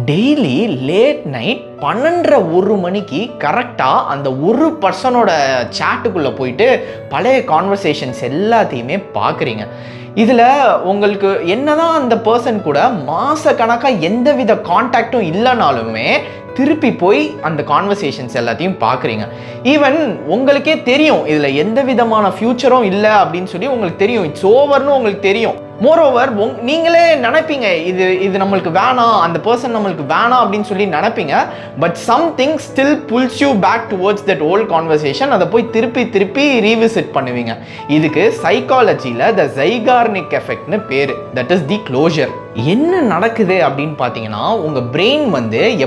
Daily late night 12:30 மணிக்கு கரெக்டாக அந்த ஒரு பர்சனோட சேட்டுக்குள்ளே போயிட்டு பழைய கான்வர்சேஷன்ஸ் எல்லாத்தையுமே பார்க்குறீங்க. இதில் உங்களுக்கு என்னதான் அந்த பர்சன் கூட மாத கணக்காக எந்தவித கான்டாக்டும் இல்லைனாலுமே திருப்பி போய் அந்த கான்வர்சேஷன்ஸ் எல்லாத்தையும் பார்க்குறீங்க. ஈவன் உங்களுக்கே தெரியும் இதில் எந்த விதமான ஃப்யூச்சரும் இல்லை அப்படின்னு சொல்லி உங்களுக்கு தெரியும், இட்ஸ் ஓவர்னு உங்களுக்கு தெரியும். மோரோவர் நீங்களே நினைப்பீங்க இது நம்மளுக்கு வேணாம், அந்த பர்சன் நம்மளுக்கு வேணாம் அப்படின்னு சொல்லி நினைப்பீங்க. But something still pulls you back towards that old conversation. அதை போய் திருப்பி ரீவிசிட் பண்ணுவீங்க. இதுக்கு சைக்காலஜியில் த ஜைகார்னிக் எஃபெக்ட்னு பேர். That is the closure. என்ன நடக்குது அப்படின்னு பார்த்தீங்கன்னா, உங்கள் பிரெயின்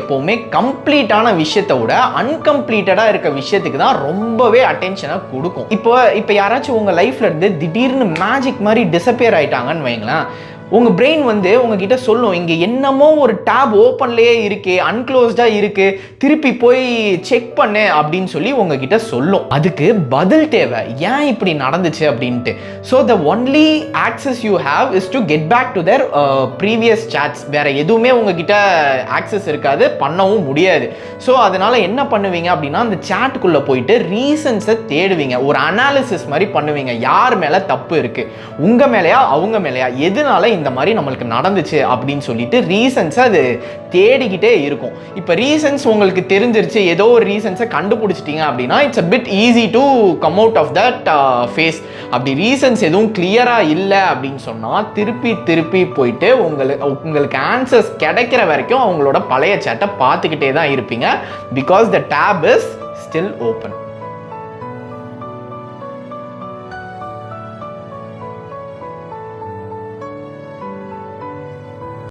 எப்போவுமே கம்ப்ளீட்டான விஷயத்தை விட அன்கம்ப்ளீட்டடாக இருக்க விஷயத்துக்கு தான் ரொம்பவே அட்டென்ஷனை கொடுக்கும். இப்போ யாராச்சும் உங்கள் லைஃப்ல இருந்து திடீர்னு மேஜிக் மாதிரி டிஸப்பியர் ஆயிட்டாங்கன்னு வைங்களேன், உங்கள் பிரெயின் உங்ககிட்ட சொல்லும், இங்கே என்னமோ ஒரு டேப் ஓப்பன்லேயே இருக்கே, அன்க்ளோஸ்டாக இருக்கு, திருப்பி போய் செக் பண்ணு அப்படின்னு சொல்லி உங்ககிட்ட சொல்லும். அதுக்கு பதில் தேவை, ஏன் இப்படி நடந்துச்சு அப்படின்ட்டு. So the only access you have is to get back to their previous chats. வேற எதுவுமே உங்ககிட்ட ஆக்சஸ் இருக்காது, பண்ணவும் முடியாது. ஸோ அதனால என்ன பண்ணுவீங்க அப்படின்னா, அந்த சாட்டுக்குள்ளே போயிட்டு ரீசன்ஸை தேடுவீங்க, ஒரு அனாலிசிஸ் மாதிரி பண்ணுவீங்க. யார் மேலே தப்பு இருக்கு, உங்கள் மேலேயா அவங்க மேலேயா, எதுனால இந்த மாதிரி நம்மளுக்கு நடந்துச்சு அப்படின்னு சொல்லிட்டு ரீசன்ஸை அது தேடிக்கிட்டே இருக்கும். இப்போ ரீசன்ஸ் உங்களுக்கு தெரிஞ்சிருச்சு, ஏதோ ஒரு ரீசன்ஸை கண்டுபிடிச்சிட்டீங்க அப்படின்னா it's a bit easy to come out of that phase. அப்படி ரீசன்ஸ் எதுவும் கிளியராக இல்லை அப்படின்னு சொன்னால் திருப்பி போயிட்டு உங்களுக்கு ஆன்சர்ஸ் கிடைக்கிற வரைக்கும் அவங்களோட பழைய சேட்டை பார்த்துக்கிட்டே தான் இருப்பீங்க. Because the tab is still open.